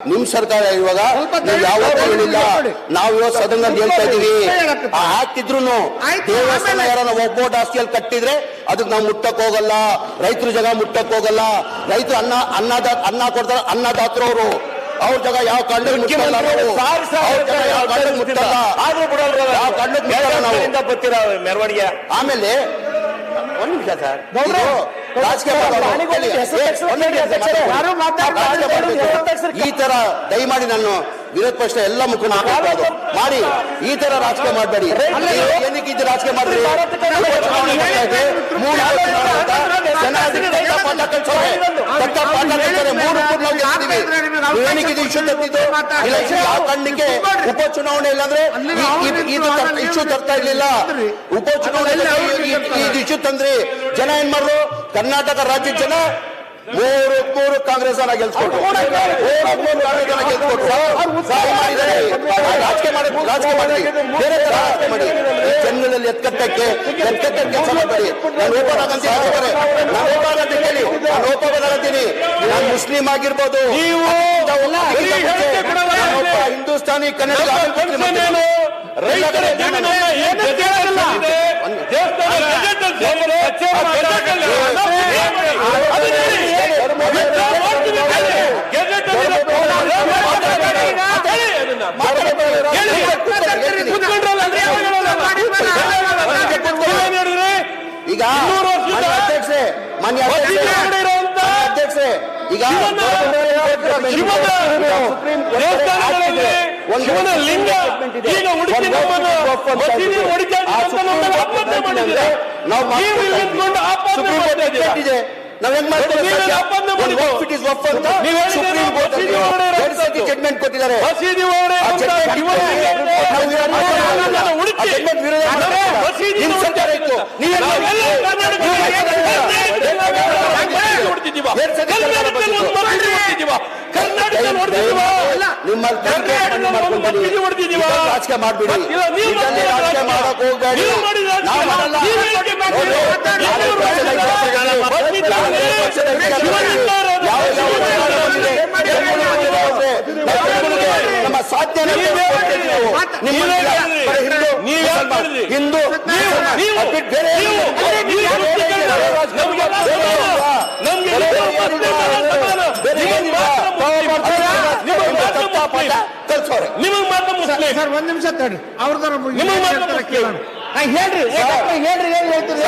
ನಿಮ್ ಸರ್ಕಾರ ಇವಾಗ ಯಾವತ್ತೂ ಹೇಳಿಲ್ಲ. ನಾವು ಇವತ್ತು ಸದನದಲ್ಲಿ ಹೇಳ್ತಾ ಇದೀವಿ, ಹಾಕಿದ್ರು ದೇವಸ್ಥಾನ ಯಾರನ್ನ ಒಬ್ಬೊಟ್ಟು ಆಸ್ತಿಯಲ್ಲಿ ಕಟ್ಟಿದ್ರೆ ಅದಕ್ಕೆ ನಾವು ಮುಟ್ಟಕ್ ಹೋಗಲ್ಲ. ರೈತರ ಜಾಗ ಮುಟ್ಟಕ್ ಹೋಗಲ್ಲ. ರೈತರು ಅನ್ನ ಕೊಡ್ತಾರೆ, ಅನ್ನದಾತ್ರವರು ಅವ್ರ ಜಾಗ ಯಾವ ಕಾರಣಕ್ಕೆ ಮುಟ್ಟಲ್ಲ. ಮೆರವಣಿಗೆ ಆಮೇಲೆ ಒಂದ್ ನಿಮಿಷ ಸರ್, ಈ ತರ ದಯಮಾಡಿ ನಾನು ವಿರೋಧ ಪಕ್ಷ ಎಲ್ಲ ಮುಖಂಡ ಮಾಡಿ ಈ ತರ ರಾಜಕೀಯ ಮಾಡಬೇಡಿ. ಏನಕ್ಕೆ ಇದು ರಾಜಕೀಯ ಮಾಡಿದ್ರಿ? ಯಾವ ಕಣ್ಣಿಗೆ ಉಪಚುನಾವಣೆ ಇಲ್ಲಾಂದ್ರೆ ಇಶ್ಯೂ ತರ್ತಾ ಇರ್ಲಿಲ್ಲ. ಉಪಚುನಾವಣೆ ಇಶ್ಯೂ ತಂದ್ರಿ. ಜನ ಏನ್ ಮಾಡ್ರು? ಕರ್ನಾಟಕ ರಾಜ್ಯದ ಜನ ಮೂರು ಕಾಂಗ್ರೆಸ್ ಗೆಲ್ಸ್ಕೊಟ್ರು. ರಾಜಕೀಯ ಮಾಡಿ ಬೇರೆ ತರ ರಾಜಕೀಯ ಮಾಡಿ ಜನಗಳಲ್ಲಿ ಎತ್ಕಟ್ಟಕ್ಕೆ ಕೆಲಸ ಮಾಡಬೇಡಿ. ನಾನು ಓಪನ್ ಹೇಳ್ತಾರೆ, ನಾನು ಓಪನ್ ಅಂತ ಹೇಳಿ ನಾನು ಓಪನ್ ಆಗತ್ತೀನಿ. ನಾನು ಮುಸ್ಲಿಂ ಆಗಿರ್ಬೋದು, ಹಿಂದೂಸ್ತಾನಿ ಕನ್ನಡ ಈಗ ಅಧ್ಯಕ್ಷೆ ಮಾನ್ಯ ಅಧ್ಯಕ್ಷೆ ಈಗ ಲಿಂಗ ನಾವ್ ಹೆಂಗ್ ಮಾಡ್ತೀವಿ? ಜಡ್ಮೆಂಟ್ ಕೊಟ್ಟಿದ್ದಾರೆ. ರಾಜಕೀಯ ಮಾಡ್ಬಿಡಿ, ರಾಜಕೀಯ ಮಾಡಕ್ ಹೋಗ್ಬೇಡಿ. ನಮ್ಮ ಸಾಧ್ಯ ಹಿಂದೂ ಬೇರೆ ಕಲ್ಸೋರೆ. ನಿಮಗ್ ಮಾತ್ರ ಮುಸ್ಲಿಂ ಸರ್, ಒಂದ್ ನಿಮಿಷ ತಡ್ರಿ. ಅವ್ರದಾರ ಹೇಳ್ರಿ, ಹೇಳ್ರಿ, ಏನ್ ಹೇಳ್ತೀರಿ?